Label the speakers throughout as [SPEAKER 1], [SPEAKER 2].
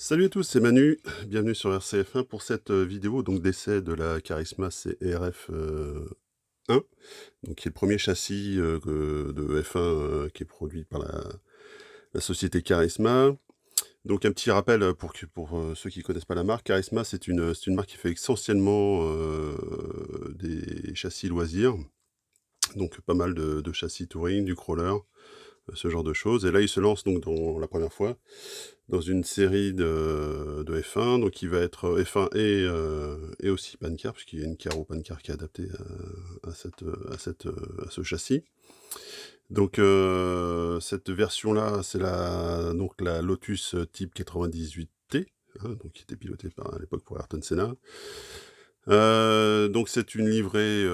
[SPEAKER 1] Salut à tous, c'est Manu, bienvenue sur RCF1 pour cette vidéo donc d'essai de la Charisma CRF 1, donc qui est le premier châssis de F1 qui est produit par la société Charisma. Donc un petit rappel pour ceux qui connaissent pas la marque, Charisma c'est une marque qui fait essentiellement des châssis loisirs, donc pas mal de châssis touring, du crawler, ce genre de choses. Et là il se lance donc dans la première fois dans une série de F1, donc il va être F1 et aussi Pancar, puisqu'il y a une Caro Pancar qui est adaptée à ce châssis. Donc cette version-là, c'est la Lotus Type 98T, hein, donc qui était pilotée à l'époque pour Ayrton Senna. Donc c'est une livrée,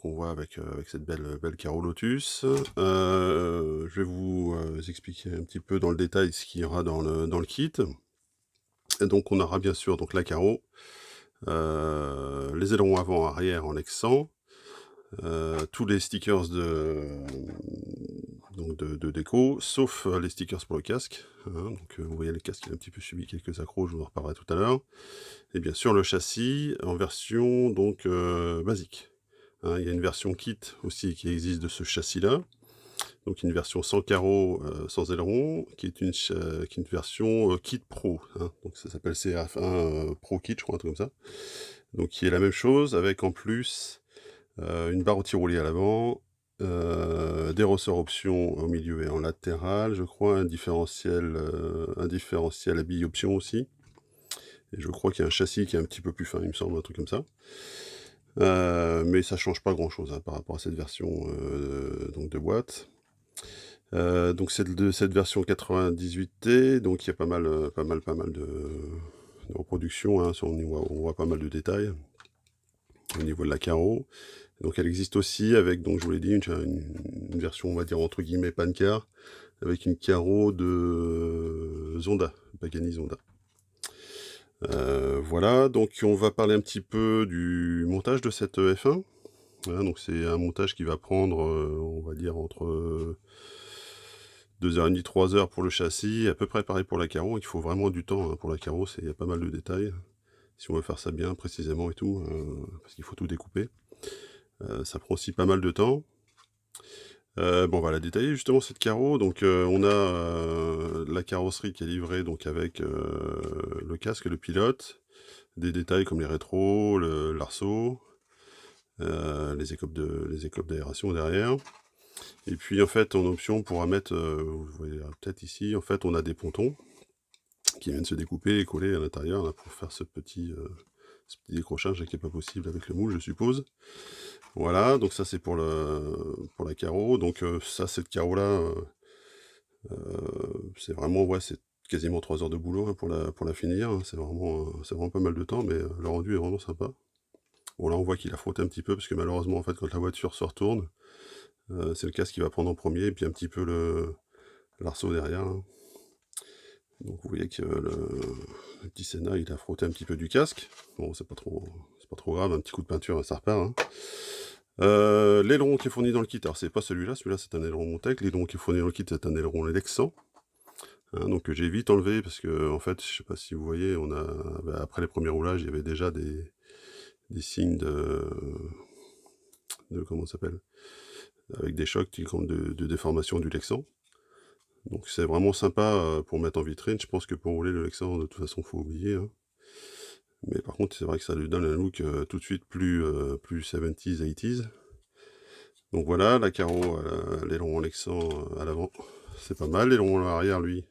[SPEAKER 1] qu'on voit avec cette belle Caro Lotus. Je vais vous, expliquer un petit peu dans le détail ce qu'il y aura dans le kit. Et donc on aura bien sûr donc la Caro, les ailerons avant, arrière en Lexan, tous les stickers de déco, sauf, les stickers pour le casque, hein. Donc, vous voyez le casque, il a un petit peu subi quelques accros, je vous en reparlerai tout à l'heure. Et bien sûr le châssis en version donc, basique, hein. Il y a une version kit aussi qui existe de ce châssis-là, donc une version sans carreaux, sans aileron, qui est une version, kit pro, hein. Donc ça s'appelle CRF1, Pro Kit, je crois, un truc comme ça. Donc qui est la même chose avec en plus, une barre anti-roulis à l'avant, des ressorts options au milieu et en latéral, je crois, un différentiel à billes option aussi. Et je crois qu'il y a un châssis qui est un petit peu plus fin, il me semble, un truc comme ça. Mais ça change pas grand-chose, hein, par rapport à cette version, donc de boîte. Donc cette version 98T, donc il y a pas mal de reproductions, hein, on voit pas mal de détails au niveau de la carreau. Donc elle existe aussi avec, donc je vous l'ai dit, une version, on va dire, entre guillemets «Pancar», avec une carreau de Zonda, Pagani Zonda. Voilà, donc on va parler un petit peu du montage de cette F1. Voilà, donc c'est un montage qui va prendre, on va dire entre 2h30, 3 heures pour le châssis, à peu près pareil pour la carreau. Il faut vraiment du temps, hein, pour la carreau, il y a pas mal de détails, si on veut faire ça bien, précisément et tout, parce qu'il faut tout découper. Ça prend aussi pas mal de temps. Bon, on va la détailler justement cette carreau. Donc, on a, la carrosserie qui est livrée donc avec, le casque, le pilote, des détails comme les rétros, l'arceau, les écopes d'aération derrière. Et puis en fait, en option, on pourra mettre, vous voyez peut-être ici, en fait, on a des pontons qui viennent se découper et coller à l'intérieur là pour faire ce petit décrochage qui est pas possible avec le moule, je suppose. Voilà, donc ça c'est pour la carreau. Donc ça, cette carreau-là, c'est vraiment, ouais, c'est quasiment 3 heures de boulot, hein, pour la finir, hein. C'est vraiment pas mal de temps, mais le rendu est vraiment sympa. Bon là, on voit qu'il a frotté un petit peu parce que malheureusement, en fait, quand la voiture se retourne, c'est le casque qui va prendre en premier et puis un petit peu l'arceau derrière, hein. Donc vous voyez que le petit Senna, il a frotté un petit peu du casque. Bon, c'est pas trop grave, un petit coup de peinture et ça repart, hein. L'aileron qui est fourni dans le kit, alors c'est pas celui-là c'est un aileron Montec. L'aileron qui est fourni dans le kit, c'est un aileron Lexan, hein, donc j'ai vite enlevé parce que en fait, je sais pas si vous voyez, après les premiers roulages, il y avait déjà des signes de comment ça s'appelle? Avec des chocs comme de déformation du Lexan. Donc c'est vraiment sympa, pour mettre en vitrine. Je pense que pour rouler le Lexan, de toute façon, faut oublier, hein. Mais par contre, c'est vrai que ça lui donne un look, tout de suite plus 70s, 80s. Donc voilà, la carreau, l'aileron en Lexan, à l'avant, c'est pas mal. L'aileron à l'arrière, lui,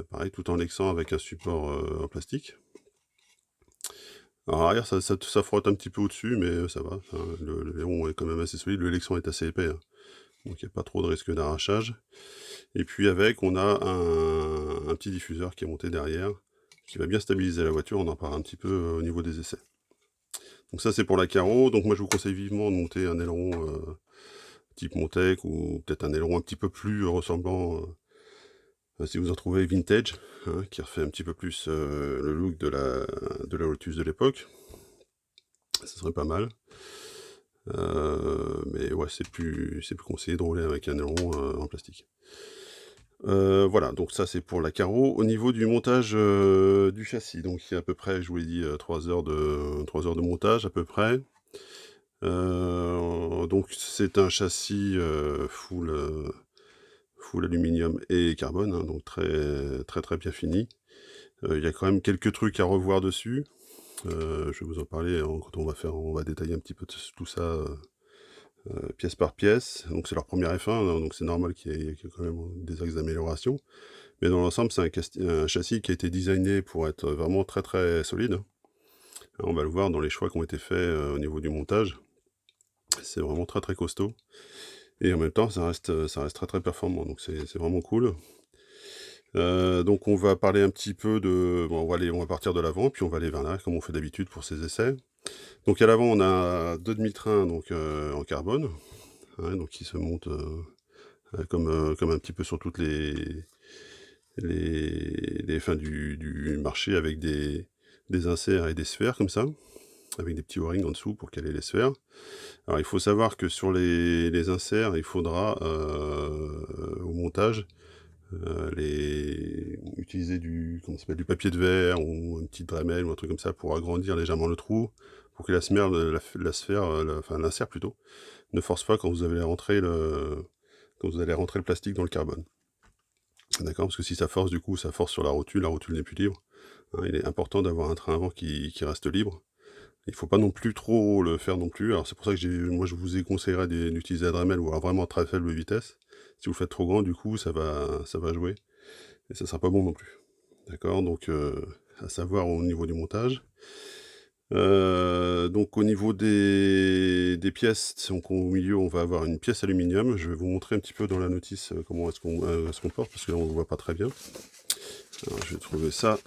[SPEAKER 1] pareil, tout en Lexan avec un support, en plastique. Alors à l'arrière, ça frotte un petit peu au-dessus, mais ça va, hein, l'aileron est quand même assez solide, le Lexan est assez épais, hein, donc il y a pas trop de risque d'arrachage. Et puis avec, on a un petit diffuseur qui est monté derrière, qui va bien stabiliser la voiture. On en parlera un petit peu, au niveau des essais. Donc ça, c'est pour la carreau. Donc moi, je vous conseille vivement de monter un aileron, type Montec, ou peut-être un aileron un petit peu plus ressemblant, si vous en trouvez vintage, hein, qui refait un petit peu plus, le look de la Lotus de l'époque. Ça serait pas mal. Mais ouais, c'est plus conseillé de rouler avec un aileron, en plastique. Voilà, donc ça, c'est pour la carreau. Au niveau du montage, du châssis, donc il y a à peu près, je vous l'ai dit, 3 heures de montage à peu près. Donc c'est un châssis, full aluminium et carbone, hein, donc très, très, très bien fini. Il y a quand même quelques trucs à revoir dessus. Je vais vous en parler quand on va détailler un petit peu tout ça, pièce par pièce. Donc c'est leur première F1, hein, donc c'est normal qu'il y ait quand même des axes d'amélioration. Mais dans l'ensemble, c'est un châssis qui a été designé pour être vraiment très, très solide. On va le voir dans les choix qui ont été faits, au niveau du montage. C'est vraiment très, très costaud et en même temps, ça reste très, très performant, donc c'est vraiment cool. Donc on va parler un petit peu de bon, on va partir de l'avant, puis on va aller vers l'arrière comme on fait d'habitude pour ces essais. Donc à l'avant, on a 2 demi-trains donc en carbone, hein, donc qui se montent, comme un petit peu sur toutes les fins du marché avec des inserts et des sphères comme ça, avec des petits O-rings en dessous pour caler les sphères. Alors il faut savoir que sur les inserts, il faudra, au montage, utiliser du papier de verre ou une petite Dremel ou un truc comme ça pour agrandir légèrement le trou, pour que la sphère, enfin l'insert plutôt, ne force pas quand vous allez rentrer le plastique dans le carbone. D'accord? Parce que si ça force, du coup, ça force sur la rotule n'est plus libre, hein. Il est important d'avoir un train avant qui reste libre. Il faut pas non plus trop le faire non plus. Alors c'est pour ça que moi je vous conseillerais d'utiliser la Dremel ou alors vraiment très faible vitesse. Si vous le faites trop grand, du coup, ça va jouer et ça sera pas bon non plus. D'accord? Donc à savoir au niveau du montage. Donc au niveau des pièces, donc au milieu, on va avoir une pièce aluminium. Je vais vous montrer un petit peu dans la notice, comment elle se comporte, parce que là on ne voit pas très bien. Alors je vais trouver ça.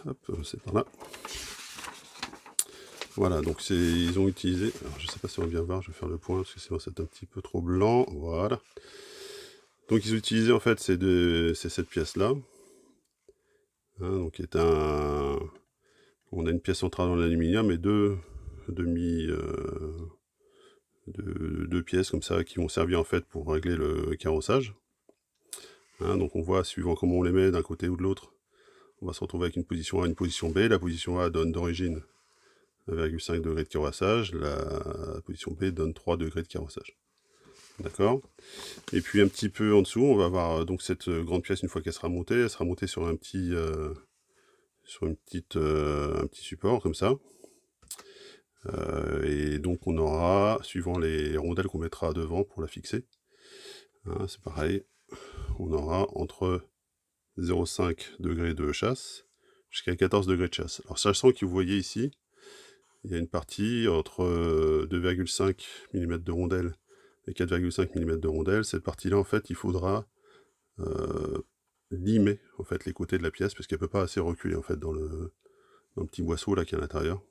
[SPEAKER 1] Hop, c'est par là. Voilà, donc ils ont utilisé, alors je sais pas si on va bien voir, je vais faire le point, parce que sinon c'est un petit peu trop blanc, voilà. Donc ils ont utilisé en fait c'est cette pièce-là, hein, donc on a une pièce centrale en aluminium et demi, deux pièces comme ça qui vont servir en fait pour régler le carrossage. Hein, donc on voit, suivant comment on les met d'un côté ou de l'autre, on va se retrouver avec une position A, une position B. La position A donne d'origine 1,5 degré de carrossage, la position B donne 3 degrés de carrossage. D'accord? Et puis un petit peu en dessous, on va avoir donc cette grande pièce, une fois qu'elle sera montée, elle sera montée sur un petit support comme ça. Et donc on aura, suivant les rondelles qu'on mettra devant pour la fixer, hein, c'est pareil, on aura entre 0,5 degrés de chasse jusqu'à 14 degrés de chasse. Alors sachant que vous voyez ici, il y a une partie entre 2,5 mm de rondelle et 4,5 mm de rondelle. Cette partie-là, en fait, il faudra limer en fait les côtés de la pièce parce qu'elle peut pas assez reculer en fait dans le petit boisseau là qui est à l'intérieur.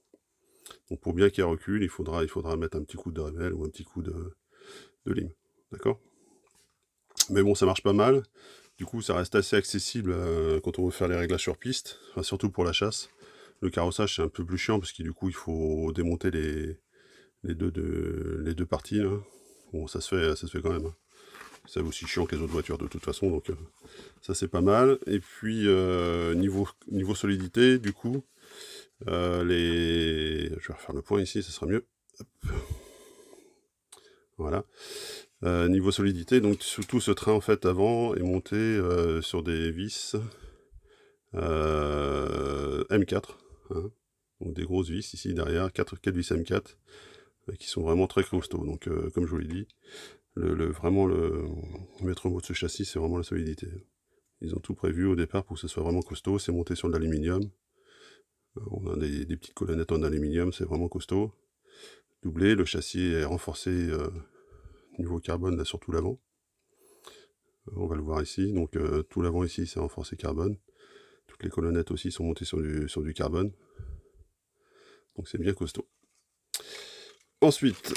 [SPEAKER 1] Donc pour bien qu'elle recule, il faudra mettre un petit coup de Dremel ou un petit coup de lime. D'accord? Mais bon, ça marche pas mal. Du coup, ça reste assez accessible quand on veut faire les réglages sur piste, enfin, surtout pour la chasse. Le carrossage, c'est un peu plus chiant parce que du coup, il faut démonter les deux parties. Là. Bon, ça se fait quand même. Hein. C'est aussi chiant que les autres voitures de toute façon, donc ça c'est pas mal. Et puis niveau solidité, du coup, je vais refaire le point ici, ça sera mieux. Hop. Voilà. Niveau solidité, donc tout ce train en fait avant est monté sur des vis M4, hein. Donc des grosses vis ici derrière, 4 vis M4 qui sont vraiment très costauds. Donc comme je vous l'ai dit, vraiment le maître mot de ce châssis, c'est vraiment la solidité. Ils ont tout prévu au départ pour que ce soit vraiment costaud, c'est monté sur de l'aluminium. On a des petites colonnettes en aluminium, c'est vraiment costaud. Doublé, le châssis est renforcé niveau carbone là sur tout l'avant. On va le voir ici, donc tout l'avant ici c'est renforcé carbone. Toutes les colonnettes aussi sont montées sur du carbone. Donc c'est bien costaud. Ensuite,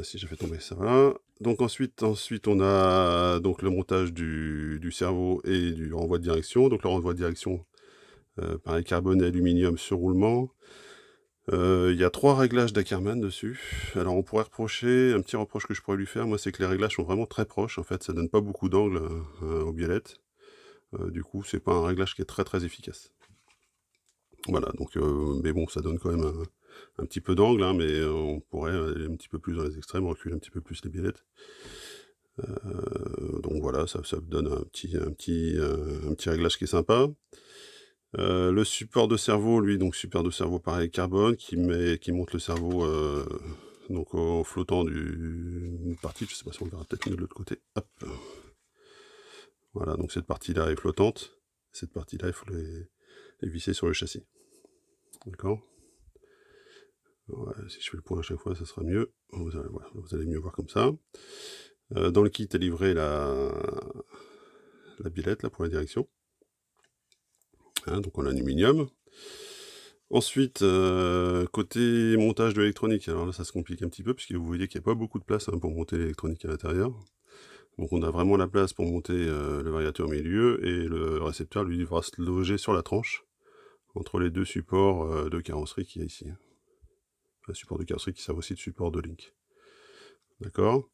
[SPEAKER 1] si j'ai fait tomber ça, voilà. Donc ensuite on a donc le montage du cerveau et du renvoi de direction. Donc le renvoi de direction, pareil, carbone et aluminium sur roulement. Il y a 3 réglages d'Ackermann dessus. Alors on pourrait reprocher un petit reproche que je pourrais lui faire, moi, c'est que les réglages sont vraiment très proches. En fait, ça donne pas beaucoup d'angle, aux biellettes. Du coup, c'est pas un réglage qui est très, très efficace. Voilà, donc mais bon, ça donne quand même un petit peu d'angle, hein, mais on pourrait aller un petit peu plus dans les extrêmes, reculer un petit peu plus les biellettes. Donc voilà, ça donne un petit réglage qui est sympa. Le support de cerveau, lui, donc support de cerveau pareil carbone qui monte le cerveau, donc en flottant d'une partie, je sais pas si on le verra peut-être mieux de l'autre côté. Hop. Voilà, donc cette partie-là est flottante. Cette partie-là, il faut les visser sur le châssis. D'accord? Ouais, si je fais le point à chaque fois, ça sera mieux. Voilà, vous allez mieux voir comme ça. Dans le kit est livré la biellette là, pour la direction. Hein, donc en aluminium. Ensuite, côté montage de l'électronique, alors là ça se complique un petit peu puisque vous voyez qu'il n'y a pas beaucoup de place, hein, pour monter l'électronique à l'intérieur. Donc on a vraiment la place pour monter, le variateur au milieu et le récepteur lui devra se loger sur la tranche, entre les 2 supports, de carrosserie qu'il y a ici. Enfin, support de carrosserie qui servent aussi de support de link. D'accord?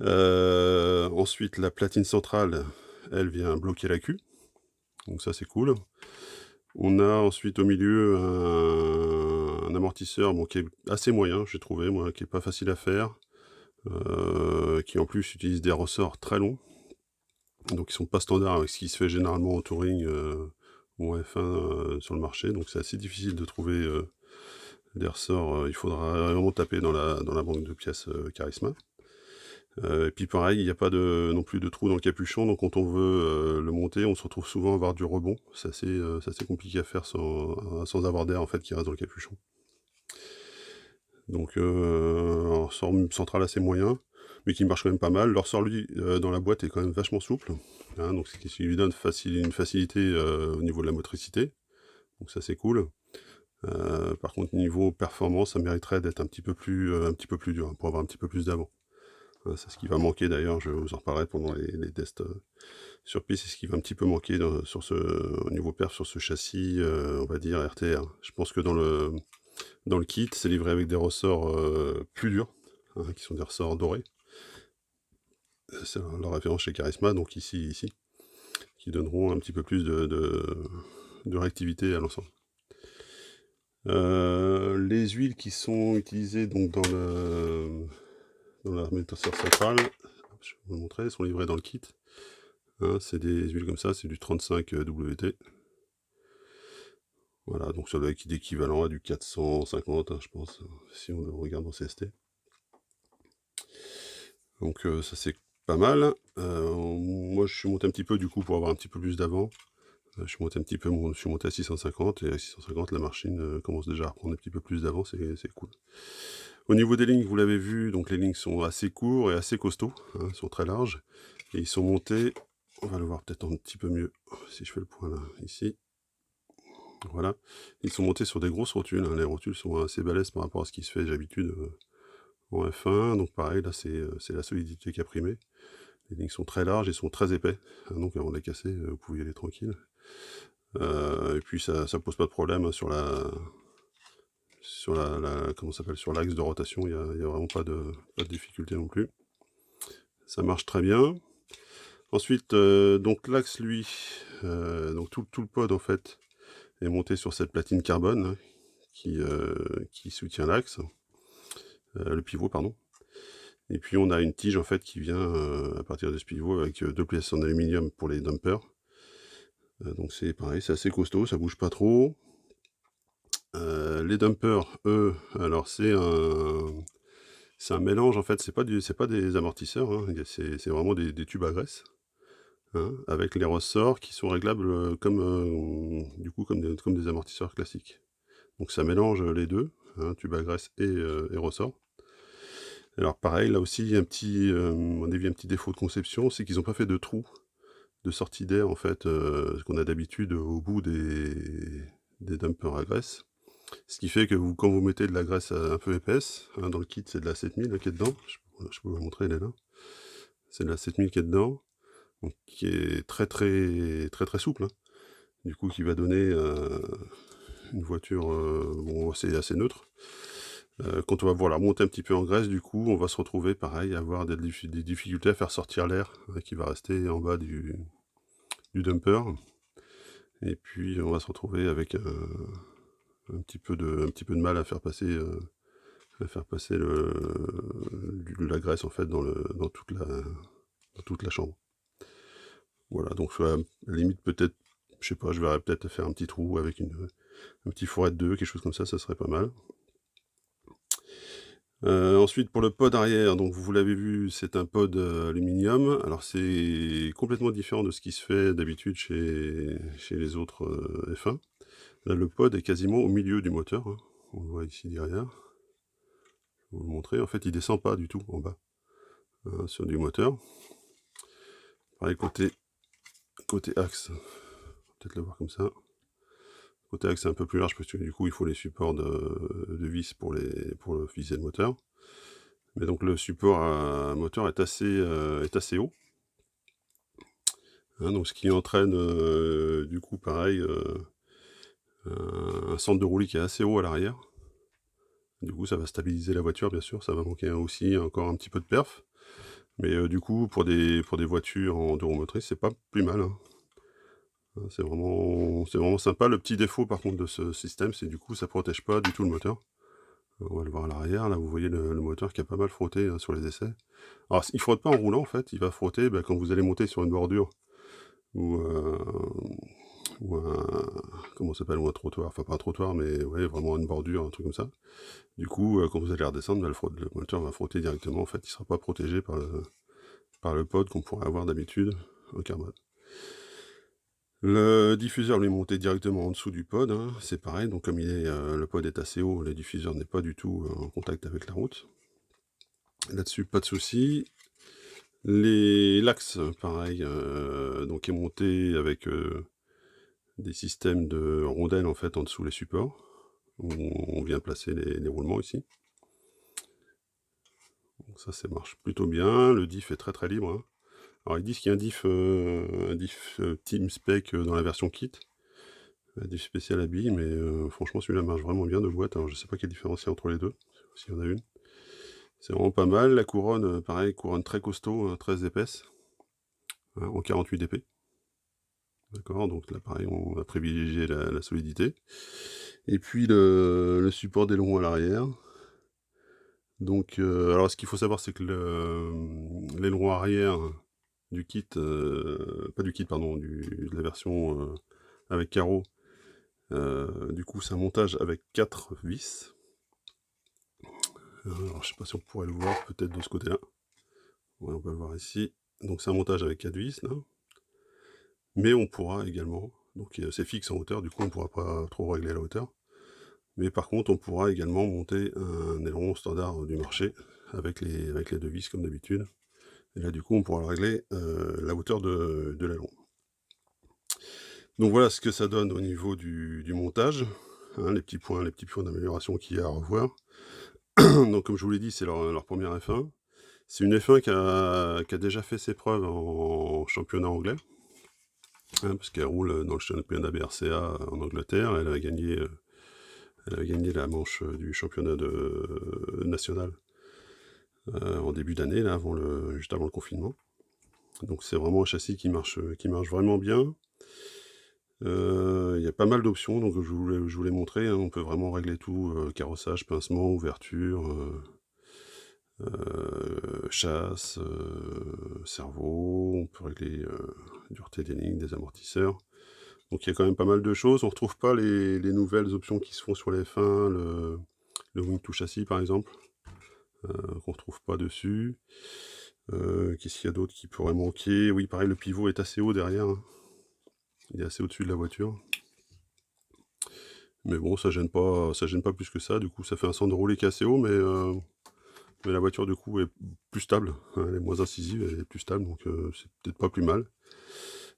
[SPEAKER 1] Ensuite la platine centrale, elle vient bloquer la queue, donc ça c'est cool. On a ensuite au milieu un amortisseur, bon, qui est assez moyen, j'ai trouvé, moi, qui est pas facile à faire, qui en plus utilise des ressorts très longs, donc ils sont pas standards avec ce qui se fait généralement en touring, ou en F1, sur le marché, donc c'est assez difficile de trouver, des ressorts, il faudra vraiment taper dans la banque de pièces, Charisma. Et puis pareil, il n'y a pas non plus de trou dans le capuchon, donc quand on veut, le monter, on se retrouve souvent à avoir du rebond. C'est assez compliqué à faire sans avoir d'air, en fait, qui reste dans le capuchon. Donc un ressort central assez moyen, mais qui marche quand même pas mal. Le ressort, lui, dans la boîte est quand même vachement souple, hein, donc ce qui lui donne une facilité, au niveau de la motricité, donc ça c'est cool. Par contre niveau performance, ça mériterait d'être un petit peu plus dur, hein, pour avoir un petit peu plus d'avant. C'est ce qui va manquer d'ailleurs, je vous en reparlerai pendant les tests, sur piste, c'est ce qui va un petit peu manquer au niveau perf sur ce châssis, on va dire RTR. Je pense que dans le kit, c'est livré avec des ressorts, plus durs, hein, qui sont des ressorts dorés. C'est la référence chez Charisma, donc ici, qui donneront un petit peu plus de réactivité à l'ensemble. Les huiles qui sont utilisées donc dans l'harmoniseur central, je vais vous le montrer, elles sont livrées dans le kit. Hein, c'est des huiles comme ça, c'est du 35 WT. Voilà, donc ça doit être équivalent à du 450, hein, je pense, si on le regarde en CST. Donc ça c'est pas mal. Moi je suis monté un petit peu du coup pour avoir un petit peu plus d'avant. Je suis monté un petit peu, je suis monté à 650 et à 650 la machine commence déjà à reprendre un petit peu plus d'avant, c'est cool. Au niveau des lignes, vous l'avez vu, donc les lignes sont assez courts et assez costauds, hein, sont très larges. Et ils sont montés, on va le voir peut-être un petit peu mieux si je fais le point là, ici. Voilà, ils sont montés sur des grosses rotules, hein. Les rotules sont assez balèzes par rapport à ce qui se fait d'habitude en F1, donc pareil, là c'est la solidité qui a primé. Les lignes sont très larges et sont très épais, hein, donc avant de les casser, vous pouvez y aller tranquille. Et puis ça pose pas de problème, hein, comment ça s'appelle, sur l'axe de rotation, il y a vraiment pas de difficulté non plus. Ça marche très bien. Ensuite, donc l'axe lui, donc tout le pod en fait est monté sur cette platine carbone, hein, qui soutient l'axe, le pivot pardon. Et puis on a une tige en fait qui vient à partir de ce pivot avec 2 pièces en aluminium pour les dampers. Donc c'est pareil, c'est assez costaud, ça bouge pas trop. Les dampers, eux, alors c'est un mélange en fait, c'est pas des amortisseurs, hein, c'est vraiment des tubes à graisse, hein, avec les ressorts qui sont réglables, du coup comme des amortisseurs classiques. Donc ça mélange les deux, hein, tube à graisse et ressort. Alors pareil, là aussi, il y a à mon avis, un petit défaut de conception, c'est qu'ils n'ont pas fait de trou de sortie d'air, en fait, ce qu'on a d'habitude au bout des dumpers à graisse. Ce qui fait que quand vous mettez de la graisse un peu épaisse, hein, dans le kit, c'est de la 7000 qui est dedans. Je peux vous la montrer, elle est là. C'est de la 7000 qui est dedans, donc qui est très très très très souple, hein. Du coup, qui va donner une voiture, bon, assez neutre. Quand on va vouloir la remonter un petit peu en graisse, du coup, on va se retrouver pareil, à avoir des difficultés à faire sortir l'air, qui va rester en bas du dumper et puis on va se retrouver avec un petit peu de mal à faire passer la graisse en fait dans toute la chambre. Voilà, donc à la limite peut-être, je sais pas, je verrais peut-être faire un petit trou avec un petit fourret de 2, quelque chose comme ça serait pas mal. Ensuite pour le pod arrière, donc vous l'avez vu, c'est un pod, aluminium. Alors c'est complètement différent de ce qui se fait d'habitude chez les autres, F1. Là, le pod est quasiment au milieu du moteur, hein. On le voit ici derrière. Je vais vous le montrer. En fait, il descend pas du tout en bas, hein, sur du moteur. Pareil côté axe, peut-être le voir comme ça. Côté axe, c'est un peu plus large parce que du coup, il faut les supports de vis pour viser le moteur. Mais donc le support à moteur est assez haut, hein, donc ce qui entraîne, du coup pareil, un centre de roulis qui est assez haut à l'arrière. Du coup, ça va stabiliser la voiture, bien sûr, ça va manquer aussi encore un petit peu de perf. Mais du coup, pour des voitures en 2 roues motrices, c'est pas plus mal, hein. Hein, c'est vraiment sympa. Le petit défaut, par contre, de ce système, c'est du coup, ça protège pas du tout le moteur. On va le voir à l'arrière, là, vous voyez le moteur qui a pas mal frotté, hein, sur les essais. Alors, il frotte pas en roulant, en fait, il va frotter, bah, quand vous allez monter sur une bordure ou, un comment ça s'appelle? Ou un trottoir, enfin pas un trottoir, mais ouais, vraiment une bordure, un truc comme ça. Du coup, quand vous allez redescendre, bah, le moteur va frotter directement, en fait, il sera pas protégé par le pod qu'on pourrait avoir d'habitude en carbone. Le diffuseur lui est monté directement en dessous du pod, hein, c'est pareil, donc comme le pod est assez haut, le diffuseur n'est pas du tout, en contact avec la route. Là-dessus, pas de souci. L'axe, pareil, donc est monté avec, des systèmes de rondelles, en fait, en dessous les supports, où on vient placer les roulements ici. Donc ça marche plutôt bien. Le diff est très, très libre, hein. Alors ils disent qu'il y a un diff, Team Spec, dans la version kit, un diff spécial à billes, mais franchement celui-là marche vraiment bien de boîte. Alors je sais pas quelle différence il y a entre les deux, s'il y en a une. C'est vraiment pas mal. La couronne, pareil, couronne très costaud, hein, très épaisse, hein, en 48 dp. D'accord, donc là pareil, on va privilégier la solidité. Et puis le support d'aileron à l'arrière. Donc, alors ce qu'il faut savoir, c'est que l'aileron arrière du kit, pas du kit, pardon, de la version, avec carreaux, du coup, c'est un montage avec 4 vis. Alors, je sais pas si on pourrait le voir, peut-être de ce côté-là. Ouais, on peut le voir ici. Donc, c'est un montage avec 4 vis, là. Mais on pourra également, donc c'est fixe en hauteur, du coup, on pourra pas trop régler la hauteur. Mais par contre, on pourra également monter un aileron standard du marché avec les 2 vis comme d'habitude. Et là, du coup, on pourra régler, la hauteur de l'aileron. Donc voilà ce que ça donne au niveau du montage, hein, les petits points d'amélioration qu'il y a à revoir. Donc comme je vous l'ai dit, c'est leur première F1. C'est une F1 qui a déjà fait ses preuves en championnat anglais, hein, parce qu'elle roule dans le championnat BRCA en Angleterre. Elle avait gagné la manche du championnat national, en début d'année, là, juste avant le confinement. Donc c'est vraiment un châssis qui marche vraiment bien. Il y a pas mal d'options, donc je vous l'ai montré, hein, on peut vraiment régler tout, carrossage, pincement, ouverture, chasse, cerveau, on peut régler, dureté des lignes, des amortisseurs. Donc il y a quand même pas mal de choses. On retrouve pas les nouvelles options qui se font sur les F1, le wing to châssis par exemple, qu'on retrouve pas dessus. Qu'est-ce qu'il y a d'autre qui pourrait manquer? Oui, pareil, le pivot est assez haut derrière, hein. Il est assez au-dessus de la voiture. Mais bon, ça gêne pas plus que ça. Du coup, ça fait un centre de roulis qui est assez haut, mais la voiture, du coup, est plus stable, hein. Elle est moins incisive, elle est plus stable, donc c'est peut-être pas plus mal.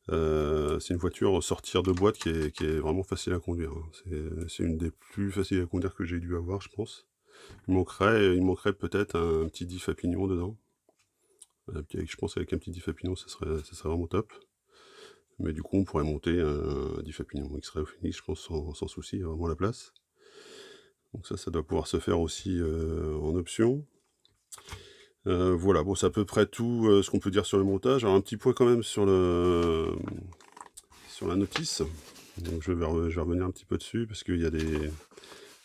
[SPEAKER 1] C'est une voiture sortir de boîte qui est vraiment facile à conduire, hein. C'est une des plus faciles à conduire que j'ai dû avoir, je pense. Il manquerait peut-être un petit diff à pignon dedans. Je pense qu'avec un petit diff à pignon, ça serait vraiment top. Mais du coup, on pourrait monter un Diffie X-Ray au Phoenix, je pense, sans souci, il y a vraiment la place. Donc ça doit pouvoir se faire aussi, en option. Voilà, bon, c'est à peu près tout, ce qu'on peut dire sur le montage. Alors un petit point quand même sur la notice. Donc je vais revenir un petit peu dessus parce qu'il y a des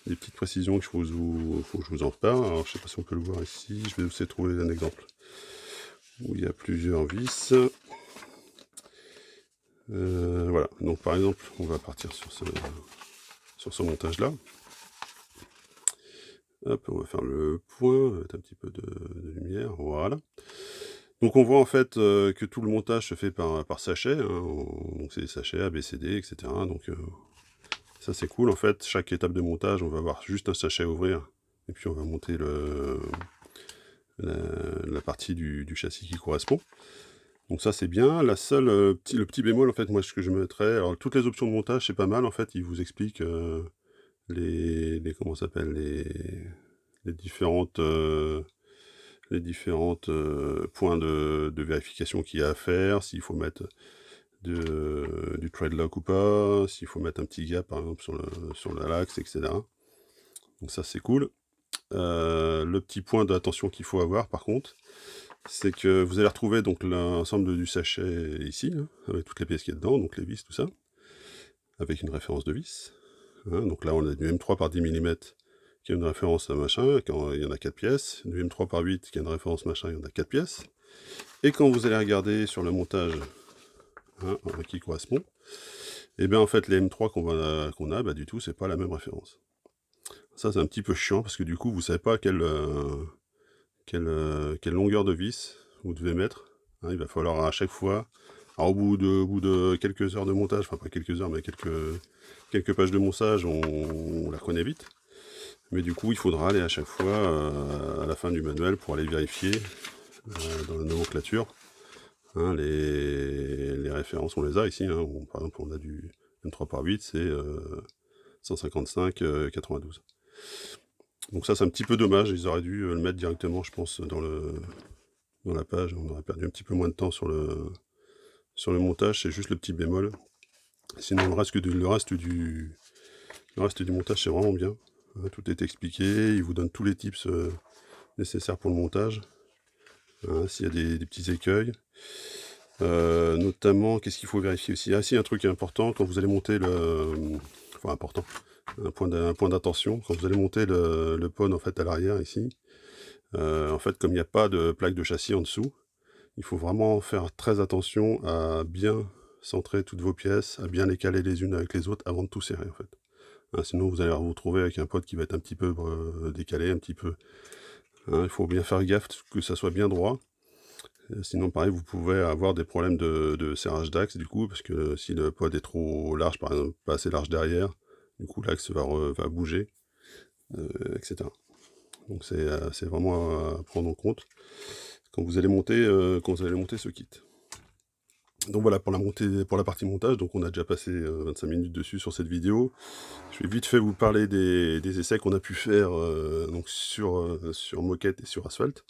[SPEAKER 1] petites précisions que faut que je vous en reparle. Alors je sais pas si on peut le voir ici, je vais essayer de trouver un exemple où il y a plusieurs vis. Voilà, donc par exemple, on va partir sur ce montage-là. Hop, on va faire le point, mettre un petit peu de lumière, voilà. Donc on voit en fait, que tout le montage se fait par sachet, hein, donc c'est des sachets A, B, C, D, et cetera. Donc ça c'est cool en fait, chaque étape de montage, on va avoir juste un sachet à ouvrir, et puis on va monter la partie du châssis qui correspond. Donc ça c'est bien. La seule, le petit bémol en fait, moi ce que je mettrais, alors toutes les options de montage c'est pas mal en fait, ils vous expliquent, comment ça s'appelle? Les différentes, points de vérification qu'il y a à faire, s'il faut mettre du thread lock ou pas, s'il faut mettre un petit gap par exemple sur l'axe, et cetera. Donc ça c'est cool. Le petit point d'attention qu'il faut avoir par contre, c'est que vous allez retrouver donc l'ensemble du sachet ici, hein, avec toutes les pièces qu'il y a dedans, donc les vis, tout ça, avec une référence de vis. Hein, donc là on a du M3 par 10 mm qui a une référence à machin, quand il y en a 4 pièces, du M3 par 8 qui a une référence machin, il y en a 4 pièces. Et quand vous allez regarder sur le montage, hein, qui correspond, et bien en fait les M3 qu'on a, bah, du tout, c'est pas la même référence. Ça c'est un petit peu chiant parce que du coup vous savez pas quelle longueur de vis vous devez mettre. Hein, il va falloir à chaque fois, alors au bout de quelques heures de montage, enfin pas quelques heures mais quelques pages de montage, on la connaît vite. Mais du coup il faudra aller à chaque fois à la fin du manuel pour aller vérifier dans la nomenclature. Hein, les références, on les a ici. Hein. Par exemple, on a du M3 par 8, c'est 155 92. Donc ça, c'est un petit peu dommage. Ils auraient dû le mettre directement, je pense, dans la page. On aurait perdu un petit peu moins de temps sur le montage. C'est juste le petit bémol. Sinon, le reste du montage, c'est vraiment bien. Hein, tout est expliqué. Il vous donne tous les tips nécessaires pour le montage. Hein, s'il y a des petits écueils. Notamment, qu'est-ce qu'il faut vérifier aussi? Ah si, un truc important, quand vous allez monter enfin important, un point d'attention, quand vous allez monter le pod en fait à l'arrière ici, en fait comme il n'y a pas de plaque de châssis en dessous, il faut vraiment faire très attention à bien centrer toutes vos pièces, à bien les caler les unes avec les autres avant de tout serrer en fait. Hein, sinon vous allez vous retrouver avec un pod qui va être un petit peu décalé, un petit peu... Hein, il faut bien faire gaffe que ça soit bien droit. Sinon, pareil, vous pouvez avoir des problèmes de serrage d'axe, du coup, parce que si le pod est trop large, par exemple, pas assez large derrière, du coup, l'axe va bouger, etc. Donc, c'est vraiment à prendre en compte quand vous allez monter ce kit. Donc voilà, pour la partie montage, donc on a déjà passé 25 minutes dessus sur cette vidéo. Je vais vite fait vous parler des essais qu'on a pu faire donc sur moquette et sur asphalte.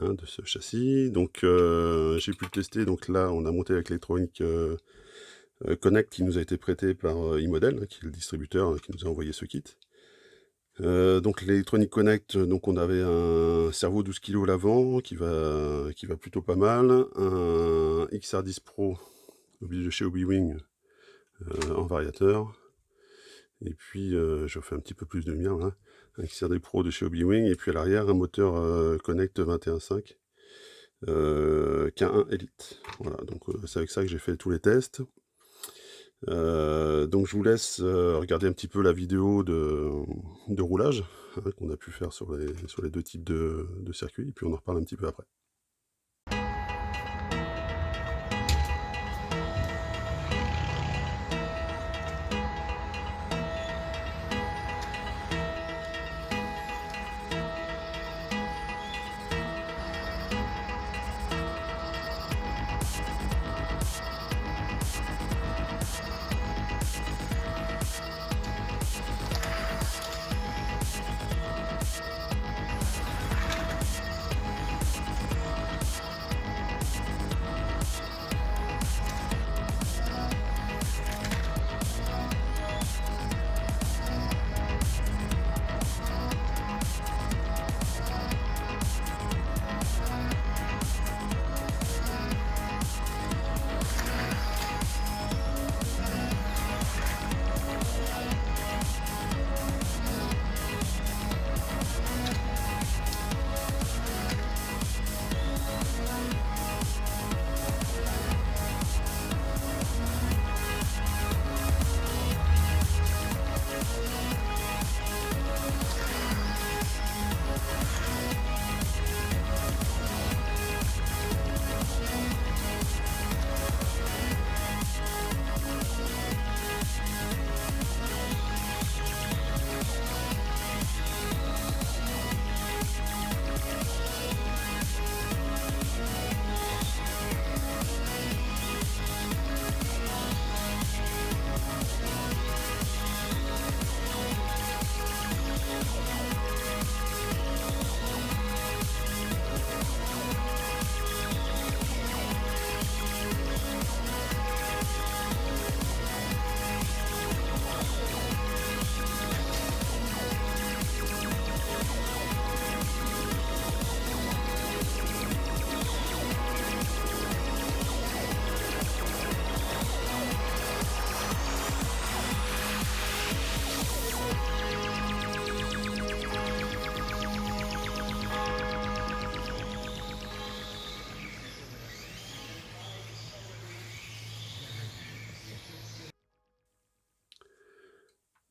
[SPEAKER 1] Hein, de ce châssis. Donc j'ai pu le tester, donc là on a monté avec l'électronique Connect qui nous a été prêté par iModel, hein, qui est le distributeur qui nous a envoyé ce kit. Donc l'électronique Connect, donc on avait un cerveau 12 kg à l'avant qui va plutôt pas mal, un XR10 Pro de chez Hobbywing en variateur, et puis je fais un petit peu plus de lumière là, un XR10 Pro de chez Hobbywing, et puis à l'arrière un moteur Connect 21.5 K1 Elite. Voilà, donc c'est avec ça que j'ai fait tous les tests. Donc je vous laisse regarder un petit peu la vidéo de roulage hein, qu'on a pu faire sur les deux types de circuits, et puis on en reparle un petit peu après.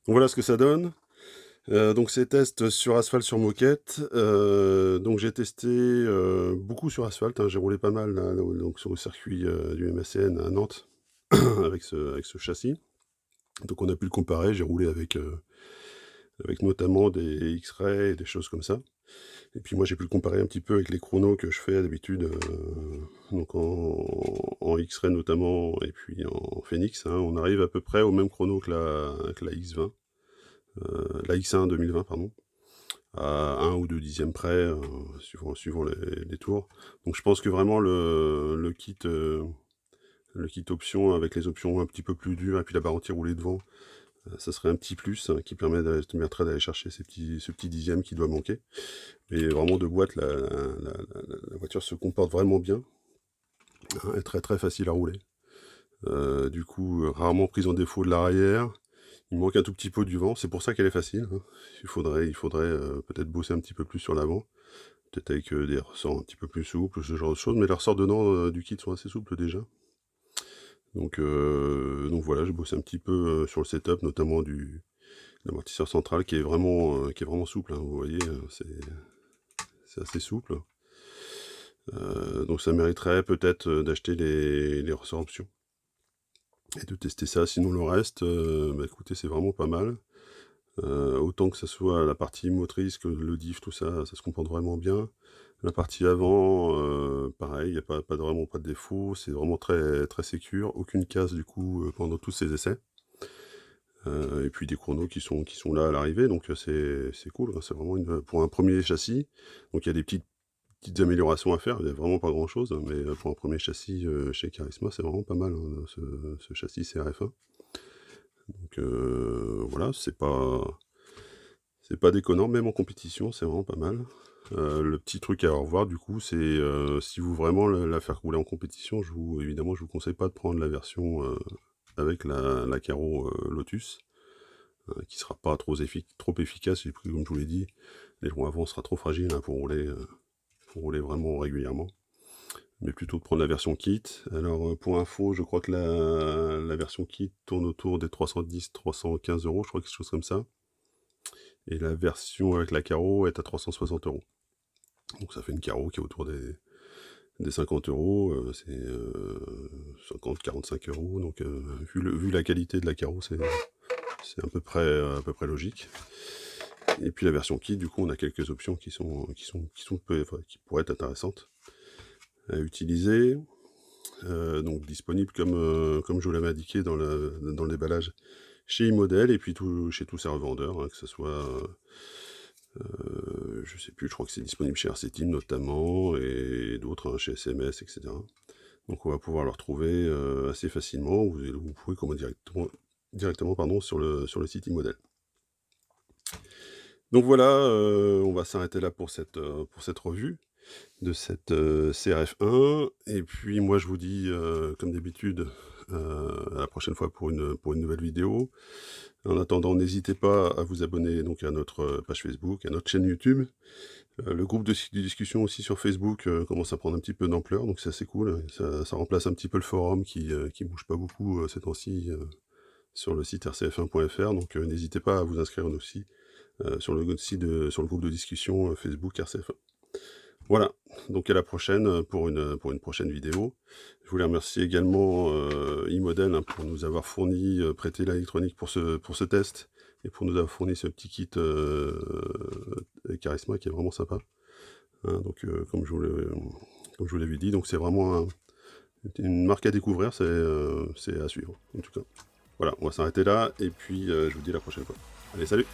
[SPEAKER 1] Donc voilà ce que ça donne. Donc ces tests sur asphalte, sur moquette, donc j'ai testé, beaucoup sur asphalte, hein. J'ai roulé pas mal là, donc sur le circuit, du MSN à Nantes avec ce châssis. Donc on a pu le comparer, j'ai roulé avec notamment des X-Ray et des choses comme ça. Et puis moi j'ai pu le comparer un petit peu avec les chronos que je fais d'habitude, donc en X-Ray notamment et puis en Phoenix, hein. On arrive à peu près au même chrono que la X20, la X1 2020 pardon, à 1 ou 2 dixièmes près, suivant les tours. Donc je pense que vraiment le kit option avec les options un petit peu plus dures et puis la barre anti-roulée devant, ça serait un petit plus, hein, qui permettrait d'aller chercher ce petit dixième qui doit manquer. Mais vraiment de boîte, la voiture se comporte vraiment bien, hein, est très très facile à rouler. Du coup, rarement prise en défaut de l'arrière. Il manque un tout petit peu du vent, c'est pour ça qu'elle est facile, hein. Il faudrait peut-être bosser un petit peu plus sur l'avant, peut-être avec des ressorts un petit peu plus souples, ce genre de choses, mais les ressorts dedans du kit sont assez souples déjà. Donc voilà, j'ai bossé un petit peu sur le setup, notamment l'amortisseur central qui est vraiment souple, hein, vous voyez, c'est assez souple. Donc ça mériterait peut-être d'acheter les ressorts options et de tester ça. Sinon le reste, bah écoutez, c'est vraiment pas mal. Autant que ça soit la partie motrice que le diff, tout ça, ça se comporte vraiment bien. La partie avant, pareil, il y a vraiment pas de défaut, c'est vraiment très très sécure, aucune casse du coup, pendant tous ces essais. Et puis des chronos qui sont là à l'arrivée, donc c'est cool, hein, c'est vraiment pour un premier châssis, donc il y a des petites améliorations à faire, il y a vraiment pas grand chose, hein, mais pour un premier châssis, chez Charisma, c'est vraiment pas mal, hein, ce châssis CRF1. Donc voilà, c'est pas déconnant, même en compétition, c'est vraiment pas mal. Le petit truc à revoir du coup, c'est, si vous vraiment la faire rouler en compétition, évidemment, je vous conseille pas de prendre la version, avec la carreau, Lotus, qui sera pas trop efficace et puis comme je vous l'ai dit, l'aileron avant sera trop fragile, hein, pour rouler vraiment régulièrement. Mais plutôt de prendre la version kit. Alors pour info, je crois que la version kit tourne autour des 310-315 €, je crois, quelque chose comme ça. Et la version avec la carreau est à 360 €. Donc ça fait une carreau qui est autour des 50 €, c'est 50-45 €. Donc vu la qualité de la carreau, c'est à peu près logique. Et puis la version kit, du coup, on a quelques options qui pourraient être intéressantes à utiliser. Donc disponible comme je vous l'avais indiqué dans le déballage chez iModel et puis chez tous ces revendeurs, hein, que ce soit, je sais plus, je crois que c'est disponible chez RC Team notamment et d'autres, hein, chez SMS, etc. Donc on va pouvoir le retrouver assez facilement. Vous pouvez commander directement pardon, sur le site iModel. Donc voilà, on va s'arrêter là pour cette revue de cette CRF1. Et puis moi je vous dis, comme d'habitude, à la prochaine fois pour une nouvelle vidéo. En attendant, n'hésitez pas à vous abonner donc à notre page Facebook, à notre chaîne YouTube. Le groupe de discussion aussi sur Facebook commence à prendre un petit peu d'ampleur, donc c'est assez cool. Ça remplace un petit peu le forum qui bouge pas beaucoup ces temps-ci sur le site rcf1.fr. Donc n'hésitez pas à vous inscrire aussi sur le groupe de discussion Facebook RCF1. Voilà, donc à la prochaine pour une prochaine vidéo. Je voulais remercier également iModel, hein, pour nous avoir prêté l'électronique pour ce test et pour nous avoir fourni ce petit kit Charisma qui est vraiment sympa. Hein, donc comme je vous l'avais dit, donc c'est vraiment une marque à découvrir, c'est à suivre en tout cas. Voilà, on va s'arrêter là et puis je vous dis à la prochaine fois. Allez, salut!